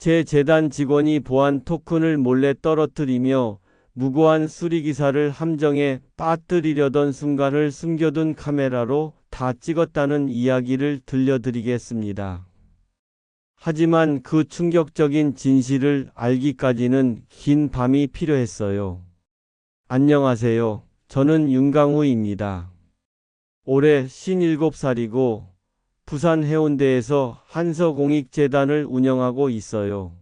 제 재단 직원이 보안 토큰을 몰래 떨어뜨리며 무고한 수리기사를 함정에 빠뜨리려던 순간을 숨겨둔 카메라로 다 찍었다는 이야기를 들려드리겠습니다. 하지만 그 충격적인 진실을 알기까지는 긴 밤이 필요했어요. 안녕하세요. 저는 윤강우입니다. 올해 57살이고 부산 해운대에서 한서공익재단을 운영하고 있어요.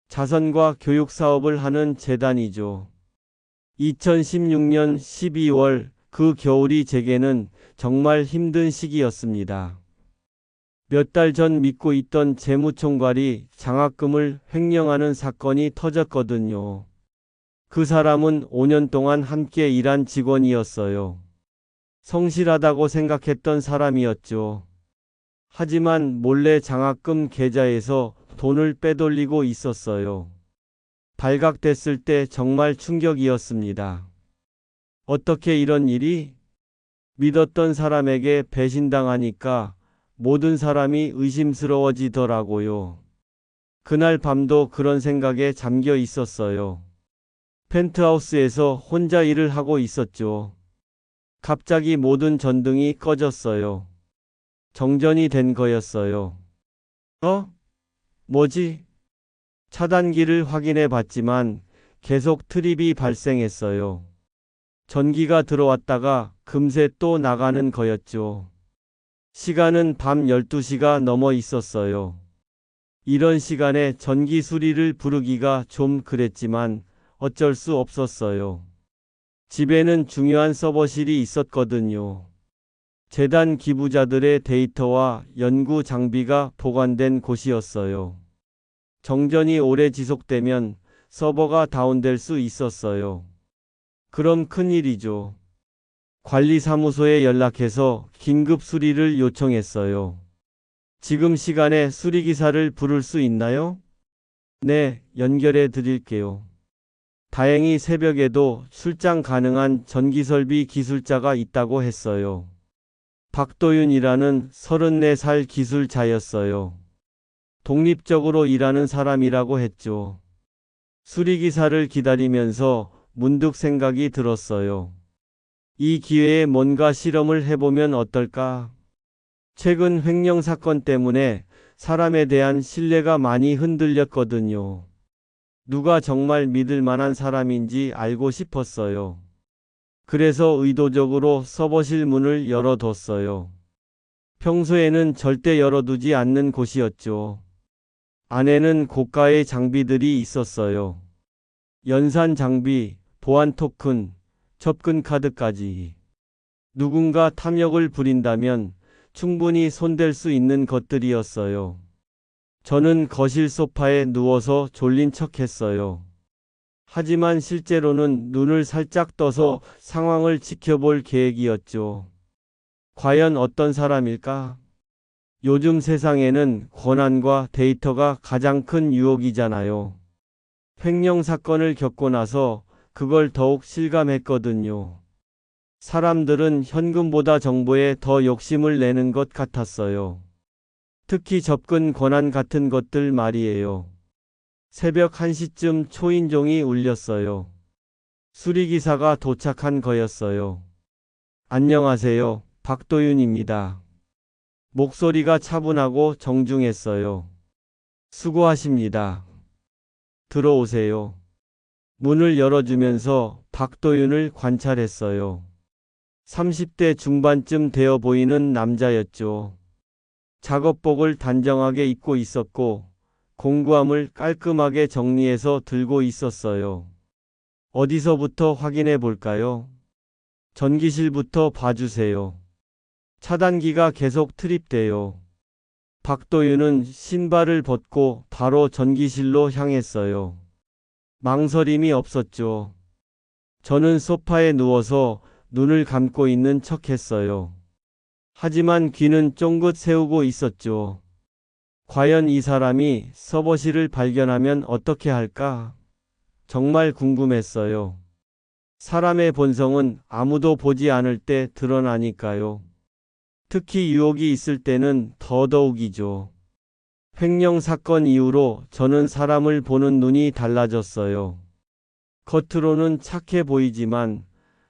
자선과 교육 사업을 하는 재단이죠. 2016년 12월 그 겨울이 제게는 정말 힘든 시기였습니다. 몇 달 전 믿고 있던 재무총괄이 장학금을 횡령하는 사건이 터졌거든요. 그 사람은 5년 동안 함께 일한 직원이었어요. 성실하다고 생각했던 사람이었죠. 하지만 몰래 장학금 계좌에서 돈을 빼돌리고 있었어요. 발각됐을 때 정말 충격이었습니다. 어떻게 이런 일이? 믿었던 사람에게 배신당하니까 모든 사람이 의심스러워지더라고요. 그날 밤도 그런 생각에 잠겨 있었어요. 펜트하우스에서 혼자 일을 하고 있었죠. 갑자기 모든 전등이 꺼졌어요. 정전이 된 거였어요. 뭐지? 차단기를 확인해 봤지만 계속 트립이 발생했어요. 전기가 들어왔다가 금세 또 나가는 거였죠. 시간은 밤 12시가 넘어 있었어요. 이런 시간에 전기 수리를 부르기가 좀 그랬지만 어쩔 수 없었어요. 집에는 중요한 서버실이 있었거든요. 재단 기부자들의 데이터와 연구 장비가 보관된 곳이었어요. 정전이 오래 지속되면 서버가 다운될 수 있었어요. 그럼 큰일이죠. 관리사무소에 연락해서 긴급 수리를 요청했어요. 지금 시간에 수리기사를 부를 수 있나요? 네, 연결해 드릴게요. 다행히 새벽에도 출장 가능한 전기설비 기술자가 있다고 했어요. 박도윤이라는 34살 기술자였어요. 독립적으로 일하는 사람이라고 했죠. 수리기사를 기다리면서 문득 생각이 들었어요. 이 기회에 뭔가 실험을 해보면 어떨까? 최근 횡령 사건 때문에 사람에 대한 신뢰가 많이 흔들렸거든요. 누가 정말 믿을 만한 사람인지 알고 싶었어요. 그래서 의도적으로 서버실 문을 열어뒀어요. 평소에는 절대 열어두지 않는 곳이었죠. 안에는 고가의 장비들이 있었어요. 연산 장비, 보안 토큰, 접근 카드까지. 누군가 탐욕을 부린다면 충분히 손댈 수 있는 것들이었어요. 저는 거실 소파에 누워서 졸린 척했어요. 하지만 실제로는 눈을 살짝 떠서 상황을 지켜볼 계획이었죠. 과연 어떤 사람일까? 요즘 세상에는 권한과 데이터가 가장 큰 유혹이잖아요. 횡령 사건을 겪고 나서 그걸 더욱 실감했거든요. 사람들은 현금보다 정보에 더 욕심을 내는 것 같았어요. 특히 접근 권한 같은 것들 말이에요. 새벽 1시쯤 초인종이 울렸어요. 수리기사가 도착한 거였어요. 안녕하세요. 박도윤입니다. 목소리가 차분하고 정중했어요. 수고하십니다. 들어오세요. 문을 열어주면서 박도윤을 관찰했어요. 30대 중반쯤 되어 보이는 남자였죠. 작업복을 단정하게 입고 있었고 공구함을 깔끔하게 정리해서 들고 있었어요. 어디서부터 확인해 볼까요? 전기실부터 봐주세요. 차단기가 계속 트립돼요. 박도윤은 신발을 벗고 바로 전기실로 향했어요. 망설임이 없었죠. 저는 소파에 누워서 눈을 감고 있는 척했어요. 하지만 귀는 쫑긋 세우고 있었죠. 과연 이 사람이 서버실을 발견하면 어떻게 할까? 정말 궁금했어요. 사람의 본성은 아무도 보지 않을 때 드러나니까요. 특히 유혹이 있을 때는 더더욱이죠. 횡령 사건 이후로 저는 사람을 보는 눈이 달라졌어요. 겉으로는 착해 보이지만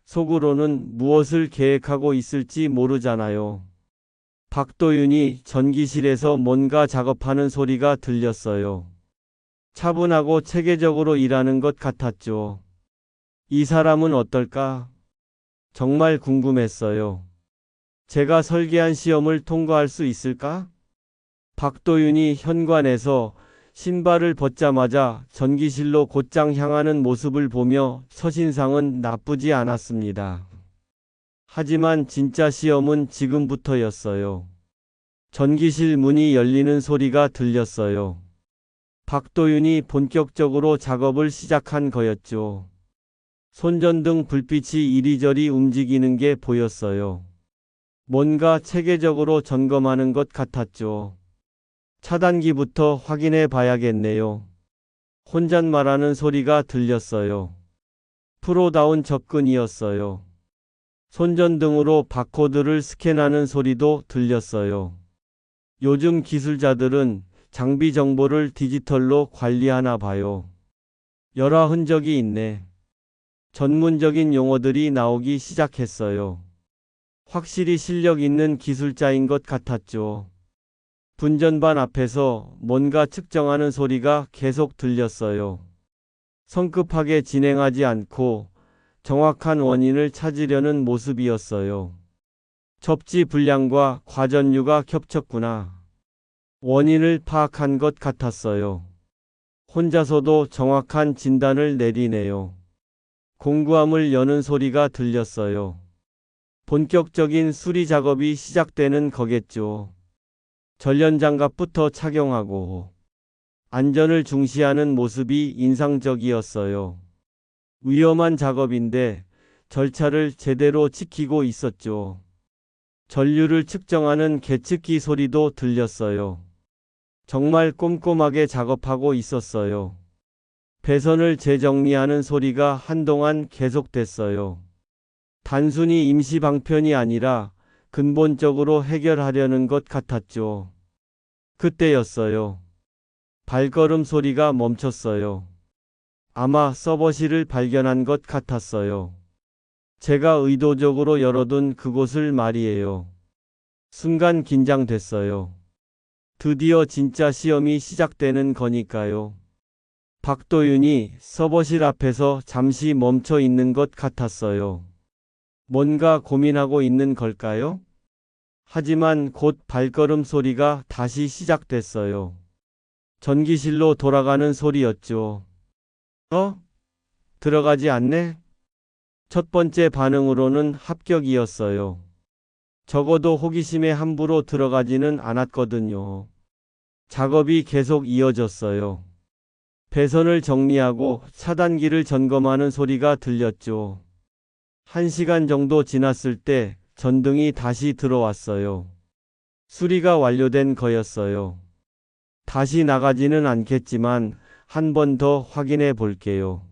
속으로는 무엇을 계획하고 있을지 모르잖아요. 박도윤이 전기실에서 뭔가 작업하는 소리가 들렸어요. 차분하고 체계적으로 일하는 것 같았죠. 이 사람은 어떨까? 정말 궁금했어요. 제가 설계한 시험을 통과할 수 있을까? 박도윤이 현관에서 신발을 벗자마자 전기실로 곧장 향하는 모습을 보며 첫인상은 나쁘지 않았습니다. 하지만 진짜 시험은 지금부터였어요. 전기실 문이 열리는 소리가 들렸어요. 박도윤이 본격적으로 작업을 시작한 거였죠. 손전등 불빛이 이리저리 움직이는 게 보였어요. 뭔가 체계적으로 점검하는 것 같았죠. 차단기부터 확인해 봐야겠네요. 혼잣말하는 소리가 들렸어요. 프로다운 접근이었어요. 손전등으로 바코드를 스캔하는 소리도 들렸어요. 요즘 기술자들은 장비 정보를 디지털로 관리하나 봐요. 열화 흔적이 있네. 전문적인 용어들이 나오기 시작했어요. 확실히 실력 있는 기술자인 것 같았죠. 분전반 앞에서 뭔가 측정하는 소리가 계속 들렸어요. 성급하게 진행하지 않고 정확한 원인을 찾으려는 모습이었어요. 접지 불량과 과전류가 겹쳤구나. 원인을 파악한 것 같았어요. 혼자서도 정확한 진단을 내리네요. 공구함을 여는 소리가 들렸어요. 본격적인 수리 작업이 시작되는 거겠죠. 전련장갑부터 착용하고 안전을 중시하는 모습이 인상적이었어요. 위험한 작업인데 절차를 제대로 지키고 있었죠. 전류를 측정하는 계측기 소리도 들렸어요. 정말 꼼꼼하게 작업하고 있었어요. 배선을 재정리하는 소리가 한동안 계속됐어요. 단순히 임시 방편이 아니라 근본적으로 해결하려는 것 같았죠. 그때였어요. 발걸음 소리가 멈췄어요. 아마 서버실을 발견한 것 같았어요. 제가 의도적으로 열어둔 그곳을 말이에요. 순간 긴장됐어요. 드디어 진짜 시험이 시작되는 거니까요. 박도윤이 서버실 앞에서 잠시 멈춰 있는 것 같았어요. 뭔가 고민하고 있는 걸까요? 하지만 곧 발걸음 소리가 다시 시작됐어요. 전기실로 돌아가는 소리였죠. 들어가지 않네? 첫 번째 반응으로는 합격이었어요. 적어도 호기심에 함부로 들어가지는 않았거든요. 작업이 계속 이어졌어요. 배선을 정리하고 차단기를 점검하는 소리가 들렸죠. 1시간 정도 지났을 때 전등이 다시 들어왔어요. 수리가 완료된 거였어요. 다시 나가지는 않겠지만 한 번 더 확인해 볼게요.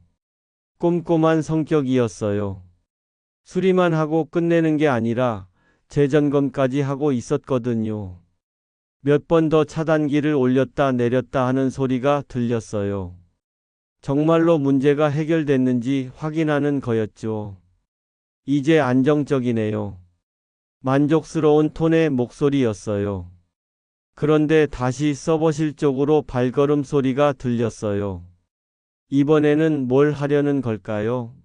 꼼꼼한 성격이었어요. 수리만 하고 끝내는 게 아니라 재점검까지 하고 있었거든요. 몇 번 더 차단기를 올렸다 내렸다 하는 소리가 들렸어요. 정말로 문제가 해결됐는지 확인하는 거였죠. 이제 안정적이네요. 만족스러운 톤의 목소리였어요. 그런데 다시 서버실 쪽으로 발걸음 소리가 들렸어요. 이번에는 뭘 하려는 걸까요?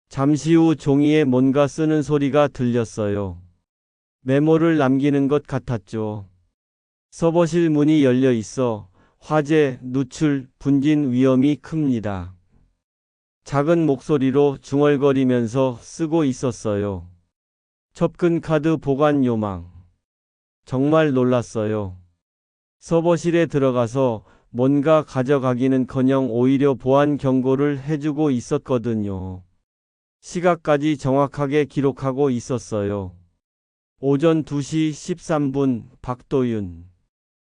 잠시 후 종이에 뭔가 쓰는 소리가 들렸어요. 메모를 남기는 것 같았죠. 서버실 문이 열려 있어 화재, 누출, 분진 위험이 큽니다. 작은 목소리로 중얼거리면서 쓰고 있었어요. 접근 카드 보관 요망. 정말 놀랐어요. 서버실에 들어가서 뭔가 가져가기는커녕 오히려 보안 경고를 해주고 있었거든요. 시각까지 정확하게 기록하고 있었어요. 오전 2시 13분 박도윤.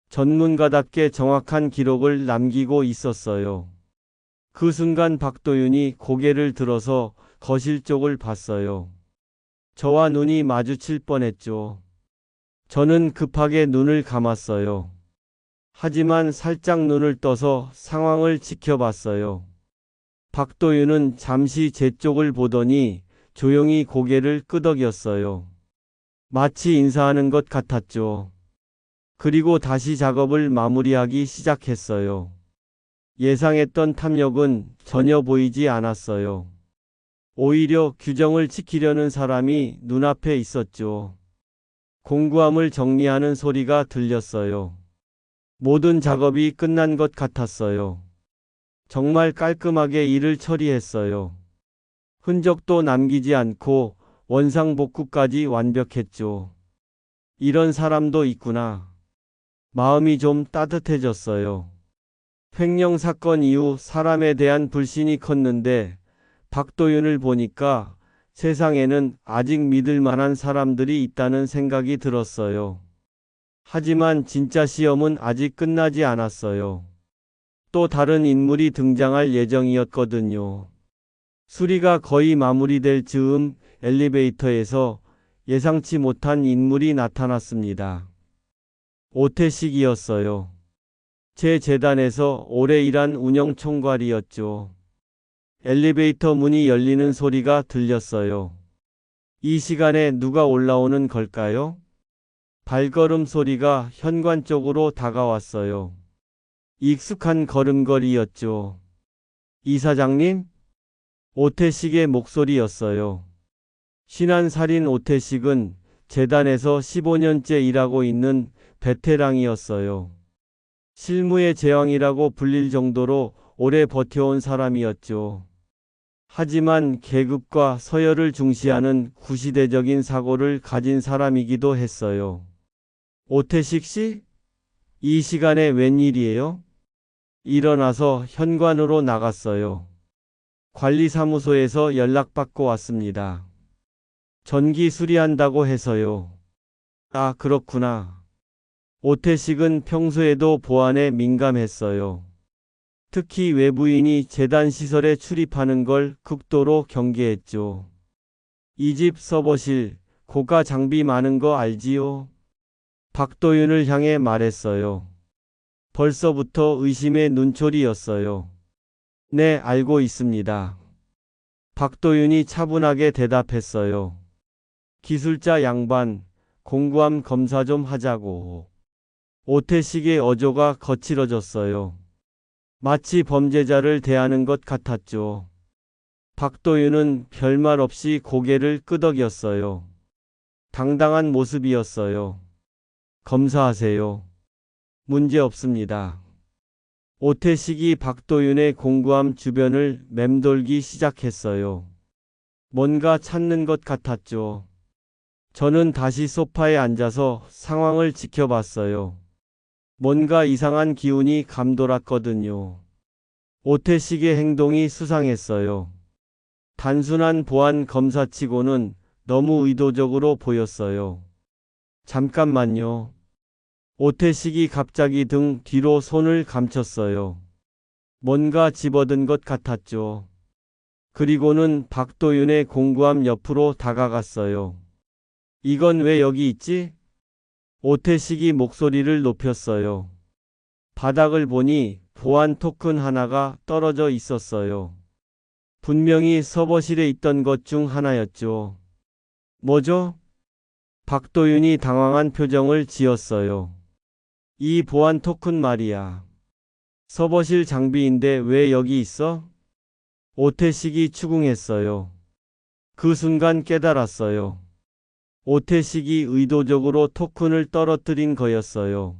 전문가답게 정확한 기록을 남기고 있었어요. 그 순간 박도윤이 고개를 들어서 거실 쪽을 봤어요. 저와 눈이 마주칠 뻔했죠. 저는 급하게 눈을 감았어요. 하지만 살짝 눈을 떠서 상황을 지켜봤어요. 박도윤은 잠시 제 쪽을 보더니 조용히 고개를 끄덕였어요. 마치 인사하는 것 같았죠. 그리고 다시 작업을 마무리하기 시작했어요. 예상했던 탐욕은 전혀 보이지 않았어요. 오히려 규정을 지키려는 사람이 눈앞에 있었죠. 공구함을 정리하는 소리가 들렸어요. 모든 작업이 끝난 것 같았어요. 정말 깔끔하게 일을 처리했어요. 흔적도 남기지 않고 원상복구까지 완벽했죠. 이런 사람도 있구나. 마음이 좀 따뜻해졌어요. 횡령 사건 이후 사람에 대한 불신이 컸는데 박도윤을 보니까 세상에는 아직 믿을 만한 사람들이 있다는 생각이 들었어요. 하지만 진짜 시험은 아직 끝나지 않았어요. 또 다른 인물이 등장할 예정이었거든요. 수리가 거의 마무리될 즈음 엘리베이터에서 예상치 못한 인물이 나타났습니다. 오태식이었어요. 제 재단에서 오래 일한 운영총괄이었죠. 엘리베이터 문이 열리는 소리가 들렸어요. 이 시간에 누가 올라오는 걸까요? 발걸음 소리가 현관 쪽으로 다가왔어요. 익숙한 걸음걸이였죠. 이사장님? 오태식의 목소리였어요. 신한살인 오태식은 재단에서 15년째 일하고 있는 베테랑이었어요. 실무의 제왕이라고 불릴 정도로 오래 버텨온 사람이었죠. 하지만 계급과 서열을 중시하는 구시대적인 사고를 가진 사람이기도 했어요. 오태식 씨? 이 시간에 웬일이에요? 일어나서 현관으로 나갔어요. 관리사무소에서 연락받고 왔습니다. 전기 수리한다고 해서요. 아, 그렇구나. 오태식은 평소에도 보안에 민감했어요. 특히 외부인이 재단 시설에 출입하는 걸 극도로 경계했죠. 이 집 서버실, 고가 장비 많은 거 알지요? 박도윤을 향해 말했어요. 벌써부터 의심의 눈초리였어요. 네, 알고 있습니다. 박도윤이 차분하게 대답했어요. 기술자 양반, 공구함 검사 좀 하자고. 오태식의 어조가 거칠어졌어요. 마치 범죄자를 대하는 것 같았죠. 박도윤은 별말 없이 고개를 끄덕였어요. 당당한 모습이었어요. 검사하세요. 문제 없습니다. 오태식이 박도윤의 공구함 주변을 맴돌기 시작했어요. 뭔가 찾는 것 같았죠. 저는 다시 소파에 앉아서 상황을 지켜봤어요. 뭔가 이상한 기운이 감돌았거든요. 오태식의 행동이 수상했어요. 단순한 보안 검사치고는 너무 의도적으로 보였어요. 잠깐만요. 오태식이 갑자기 등 뒤로 손을 감췄어요. 뭔가 집어든 것 같았죠. 그리고는 박도윤의 공구함 옆으로 다가갔어요. 이건 왜 여기 있지? 오태식이 목소리를 높였어요. 바닥을 보니 보안 토큰 하나가 떨어져 있었어요. 분명히 서버실에 있던 것 중 하나였죠. 뭐죠? 박도윤이 당황한 표정을 지었어요. 이 보안 토큰 말이야. 서버실 장비인데 왜 여기 있어? 오태식이 추궁했어요. 그 순간 깨달았어요. 오태식이 의도적으로 토큰을 떨어뜨린 거였어요.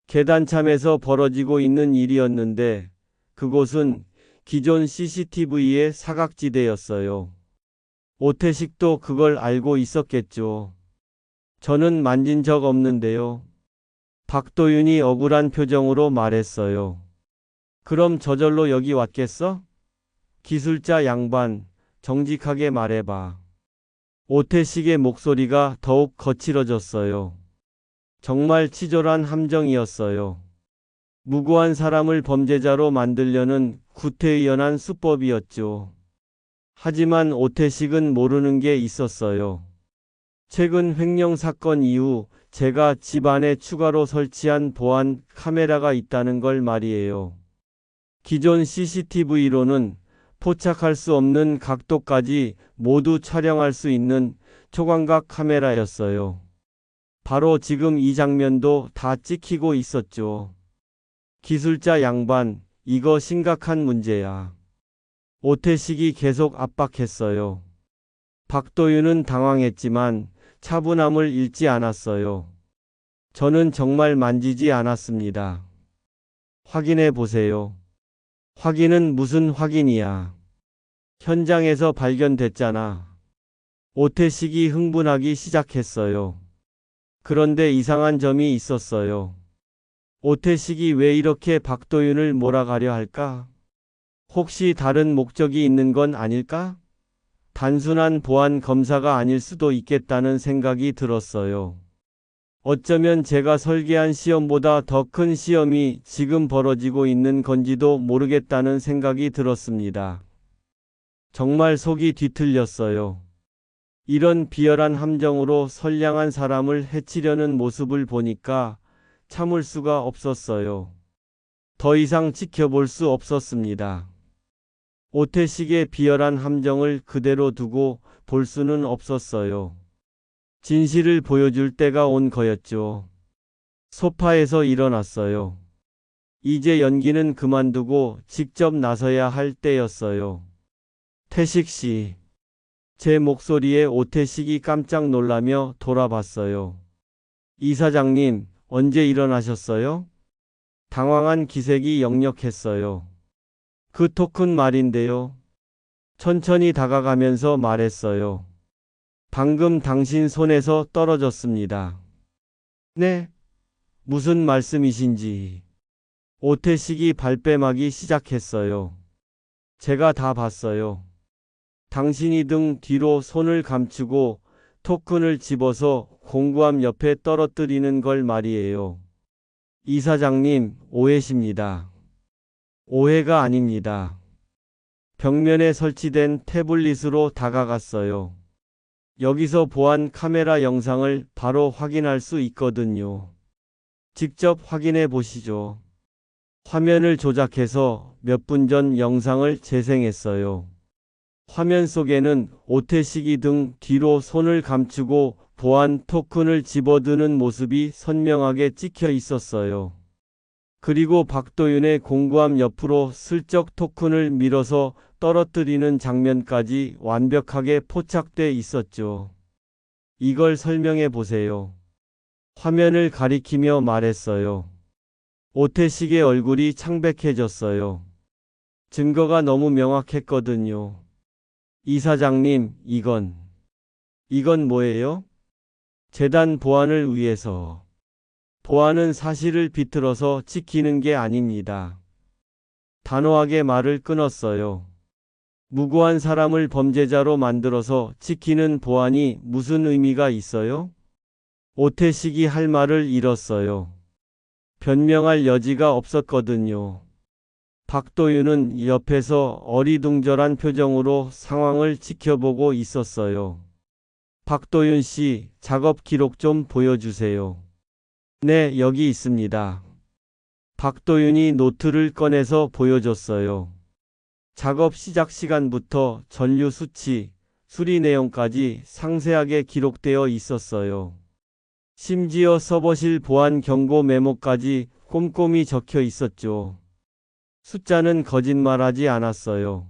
계단참에서 벌어지고 있는 일이었는데 그곳은 기존 CCTV의 사각지대였어요. 오태식도 그걸 알고 있었겠죠. 저는 만진 적 없는데요. 박도윤이 억울한 표정으로 말했어요. 그럼 저절로 여기 왔겠어? 기술자 양반, 정직하게 말해봐. 오태식의 목소리가 더욱 거칠어졌어요. 정말 치졸한 함정이었어요. 무고한 사람을 범죄자로 만들려는 구태의연한 수법이었죠. 하지만 오태식은 모르는 게 있었어요. 최근 횡령 사건 이후 제가 집안에 추가로 설치한 보안 카메라가 있다는 걸 말이에요. 기존 CCTV로는 포착할 수 없는 각도까지 모두 촬영할 수 있는 초광각 카메라였어요. 바로 지금 이 장면도 다 찍히고 있었죠. 기술자 양반, 이거 심각한 문제야. 오태식이 계속 압박했어요. 박도윤은 당황했지만 차분함을 잃지 않았어요. 저는 정말 만지지 않았습니다. 확인해 보세요. 확인은 무슨 확인이야. 현장에서 발견됐잖아. 오태식이 흥분하기 시작했어요. 그런데 이상한 점이 있었어요. 오태식이 왜 이렇게 박도윤을 몰아가려 할까? 혹시 다른 목적이 있는 건 아닐까? 단순한 보안 검사가 아닐 수도 있겠다는 생각이 들었어요. 어쩌면 제가 설계한 시험보다 더 큰 시험이 지금 벌어지고 있는 건지도 모르겠다는 생각이 들었습니다. 정말 속이 뒤틀렸어요. 이런 비열한 함정으로 선량한 사람을 해치려는 모습을 보니까 참을 수가 없었어요. 더 이상 지켜볼 수 없었습니다. 오태식의 비열한 함정을 그대로 두고 볼 수는 없었어요. 진실을 보여줄 때가 온 거였죠. 소파에서 일어났어요. 이제 연기는 그만두고 직접 나서야 할 때였어요. 태식 씨. 제 목소리에 오태식이 깜짝 놀라며 돌아봤어요. 이사장님, 언제 일어나셨어요? 당황한 기색이 역력했어요. 그 토큰 말인데요. 천천히 다가가면서 말했어요. 방금 당신 손에서 떨어졌습니다. 네? 무슨 말씀이신지. 오태식이 발뺌하기 시작했어요. 제가 다 봤어요. 당신이 등 뒤로 손을 감추고 토큰을 집어서 공구함 옆에 떨어뜨리는 걸 말이에요. 이사장님, 오해십니다. 오해가 아닙니다. 벽면에 설치된 태블릿으로 다가갔어요. 여기서 보안 카메라 영상을 바로 확인할 수 있거든요. 직접 확인해 보시죠. 화면을 조작해서 몇 분 전 영상을 재생했어요. 화면 속에는 오태식이 등 뒤로 손을 감추고 보안 토큰을 집어드는 모습이 선명하게 찍혀 있었어요. 그리고 박도윤의 공구함 옆으로 슬쩍 토큰을 밀어서 떨어뜨리는 장면까지 완벽하게 포착돼 있었죠. 이걸 설명해 보세요. 화면을 가리키며 말했어요. 오태식의 얼굴이 창백해졌어요. 증거가 너무 명확했거든요. 이사장님, 이건 뭐예요? 재단 보안을 위해서. 보안은 사실을 비틀어서 지키는 게 아닙니다. 단호하게 말을 끊었어요. 무고한 사람을 범죄자로 만들어서 지키는 보안이 무슨 의미가 있어요? 오태식이 할 말을 잃었어요. 변명할 여지가 없었거든요. 박도윤은 옆에서 어리둥절한 표정으로 상황을 지켜보고 있었어요. 박도윤 씨, 작업 기록 좀 보여주세요. 네, 여기 있습니다. 박도윤이 노트를 꺼내서 보여줬어요. 작업 시작 시간부터 전류 수치, 수리 내용까지 상세하게 기록되어 있었어요. 심지어 서버실 보안 경고 메모까지 꼼꼼히 적혀 있었죠. 숫자는 거짓말하지 않았어요.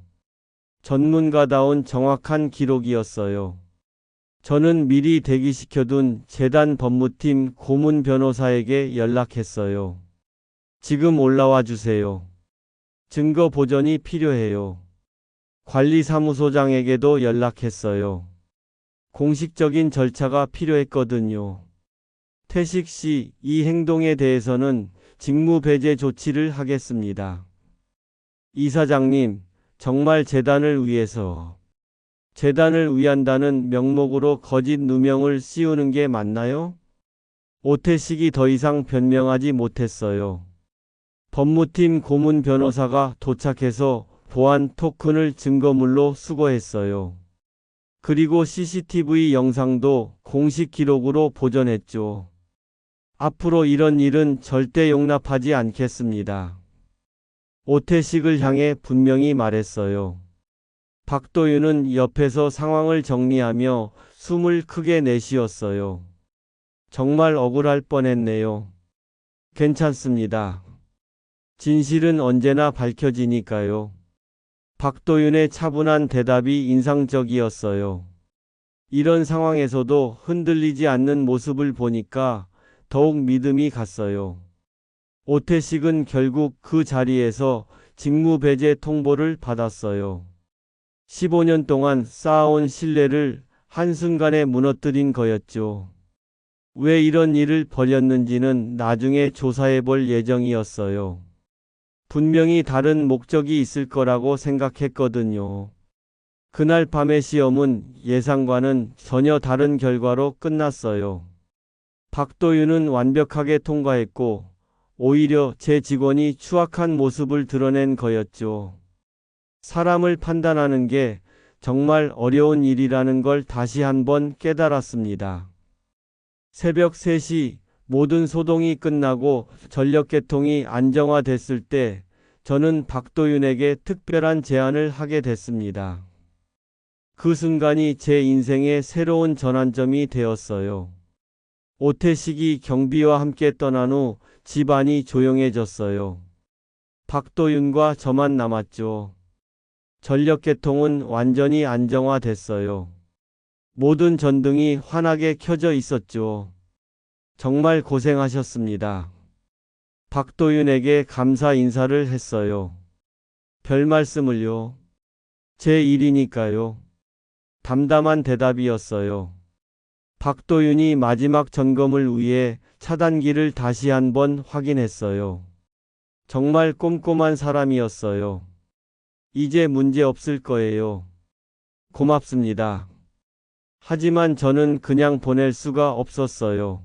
전문가다운 정확한 기록이었어요. 저는 미리 대기시켜둔 재단 법무팀 고문 변호사에게 연락했어요. 지금 올라와 주세요. 증거 보전이 필요해요. 관리사무소장에게도 연락했어요. 공식적인 절차가 필요했거든요. 태식 씨, 이 행동에 대해서는 직무 배제 조치를 하겠습니다. 이사장님, 정말 재단을 위해서. 재단을 위한다는 명목으로 거짓 누명을 씌우는 게 맞나요? 오태식이 더 이상 변명하지 못했어요. 법무팀 고문 변호사가 도착해서 보안 토큰을 증거물로 수거했어요. 그리고 CCTV 영상도 공식 기록으로 보존했죠. 앞으로 이런 일은 절대 용납하지 않겠습니다. 오태식을 향해 분명히 말했어요. 박도윤은 옆에서 상황을 정리하며 숨을 크게 내쉬었어요. 정말 억울할 뻔했네요. 괜찮습니다. 진실은 언제나 밝혀지니까요. 박도윤의 차분한 대답이 인상적이었어요. 이런 상황에서도 흔들리지 않는 모습을 보니까 더욱 믿음이 갔어요. 오태식은 결국 그 자리에서 직무배제 통보를 받았어요. 15년 동안 쌓아온 신뢰를 한순간에 무너뜨린 거였죠. 왜 이런 일을 벌였는지는 나중에 조사해 볼 예정이었어요. 분명히 다른 목적이 있을 거라고 생각했거든요. 그날 밤의 시험은 예상과는 전혀 다른 결과로 끝났어요. 박도윤은 완벽하게 통과했고, 오히려 제 직원이 추악한 모습을 드러낸 거였죠. 사람을 판단하는 게 정말 어려운 일이라는 걸 다시 한번 깨달았습니다. 새벽 3시 모든 소동이 끝나고 전력계통이 안정화됐을 때 저는 박도윤에게 특별한 제안을 하게 됐습니다. 그 순간이 제 인생의 새로운 전환점이 되었어요. 오태식이 경비와 함께 떠난 후 집안이 조용해졌어요. 박도윤과 저만 남았죠. 전력계통은 완전히 안정화됐어요. 모든 전등이 환하게 켜져 있었죠. 정말 고생하셨습니다. 박도윤에게 감사 인사를 했어요. 별 말씀을요. 제 일이니까요. 담담한 대답이었어요. 박도윤이 마지막 점검을 위해 차단기를 다시 한번 확인했어요. 정말 꼼꼼한 사람이었어요. 이제 문제 없을 거예요. 고맙습니다. 하지만 저는 그냥 보낼 수가 없었어요.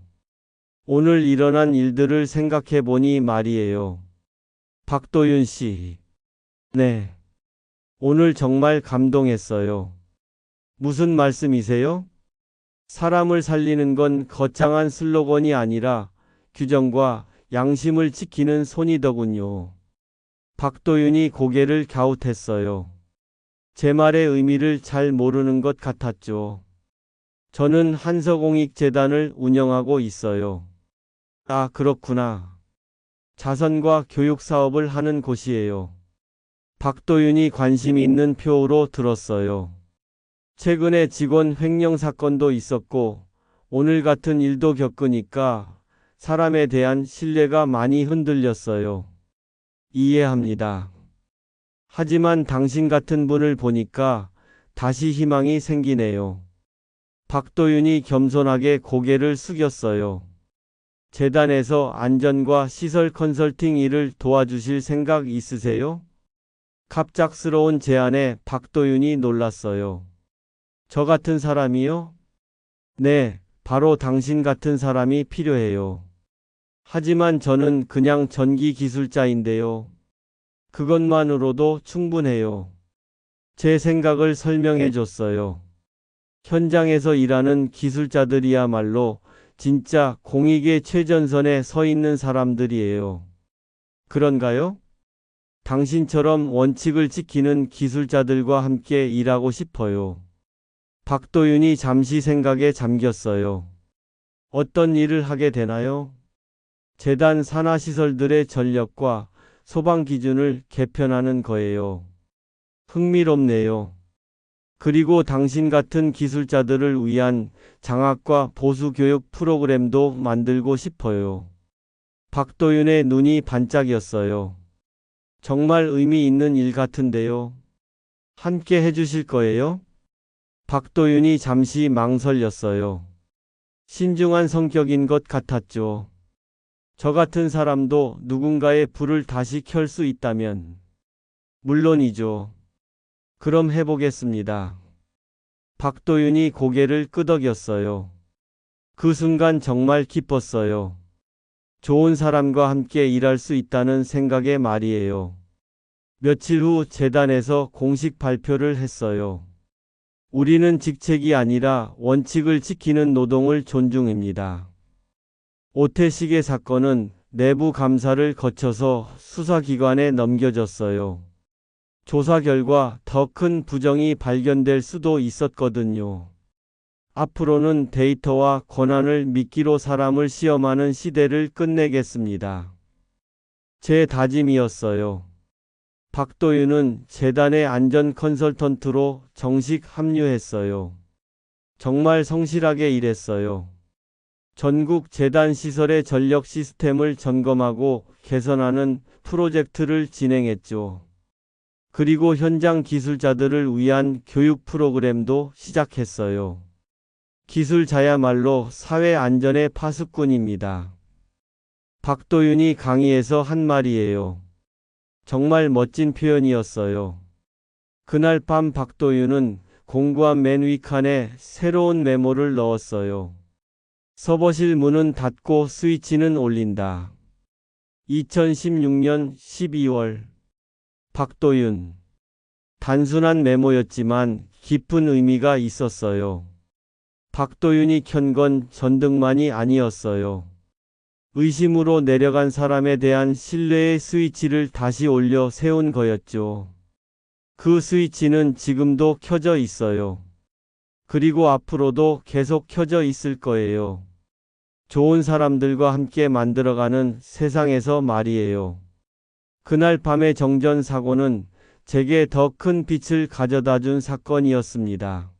오늘 일어난 일들을 생각해 보니 말이에요. 박도윤 씨. 네. 오늘 정말 감동했어요. 무슨 말씀이세요? 사람을 살리는 건 거창한 슬로건이 아니라 규정과 양심을 지키는 손이더군요. 박도윤이 고개를 갸웃했어요. 제 말의 의미를 잘 모르는 것 같았죠. 저는 한서공익재단을 운영하고 있어요. 아, 그렇구나. 자선과 교육 사업을 하는 곳이에요. 박도윤이 관심 있는 표로 들었어요. 최근에 직원 횡령 사건도 있었고 오늘 같은 일도 겪으니까 사람에 대한 신뢰가 많이 흔들렸어요. 이해합니다. 하지만 당신 같은 분을 보니까 다시 희망이 생기네요. 박도윤이 겸손하게 고개를 숙였어요. 재단에서 안전과 시설 컨설팅 일을 도와주실 생각 있으세요? 갑작스러운 제안에 박도윤이 놀랐어요. 저 같은 사람이요? 네, 바로 당신 같은 사람이 필요해요. 하지만 저는 그냥 전기 기술자인데요. 그것만으로도 충분해요. 제 생각을 설명해 줬어요. 현장에서 일하는 기술자들이야말로 진짜 공익의 최전선에 서 있는 사람들이에요. 그런가요? 당신처럼 원칙을 지키는 기술자들과 함께 일하고 싶어요. 박도윤이 잠시 생각에 잠겼어요. 어떤 일을 하게 되나요? 재단 산하시설들의 전력과 소방 기준을 개편하는 거예요. 흥미롭네요. 그리고 당신 같은 기술자들을 위한 장학과 보수 교육 프로그램도 만들고 싶어요. 박도윤의 눈이 반짝였어요. 정말 의미 있는 일 같은데요. 함께 해주실 거예요? 박도윤이 잠시 망설였어요. 신중한 성격인 것 같았죠. 저 같은 사람도 누군가의 불을 다시 켤 수 있다면. 물론이죠. 그럼 해보겠습니다. 박도윤이 고개를 끄덕였어요. 그 순간 정말 기뻤어요. 좋은 사람과 함께 일할 수 있다는 생각에 말이에요. 며칠 후 재단에서 공식 발표를 했어요. 우리는 직책이 아니라 원칙을 지키는 노동을 존중합니다. 오태식의 사건은 내부 감사를 거쳐서 수사기관에 넘겨졌어요. 조사 결과 더 큰 부정이 발견될 수도 있었거든요. 앞으로는 데이터와 권한을 미끼로 사람을 시험하는 시대를 끝내겠습니다. 제 다짐이었어요. 박도윤은 재단의 안전 컨설턴트로 정식 합류했어요. 정말 성실하게 일했어요. 전국 재단 시설의 전력 시스템을 점검하고 개선하는 프로젝트를 진행했죠. 그리고 현장 기술자들을 위한 교육 프로그램도 시작했어요. 기술자야말로 사회 안전의 파수꾼입니다. 박도윤이 강의에서 한 말이에요. 정말 멋진 표현이었어요. 그날 밤 박도윤은 공구한 맨 위칸에 새로운 메모를 넣었어요. 서버실 문은 닫고 스위치는 올린다. 2016년 12월. 박도윤. 단순한 메모였지만 깊은 의미가 있었어요. 박도윤이 켠 건 전등만이 아니었어요. 의심으로 내려간 사람에 대한 신뢰의 스위치를 다시 올려 세운 거였죠. 그 스위치는 지금도 켜져 있어요. 그리고 앞으로도 계속 켜져 있을 거예요. 좋은 사람들과 함께 만들어가는 세상에서 말이에요. 그날 밤의 정전 사고는 제게 더 큰 빛을 가져다 준 사건이었습니다.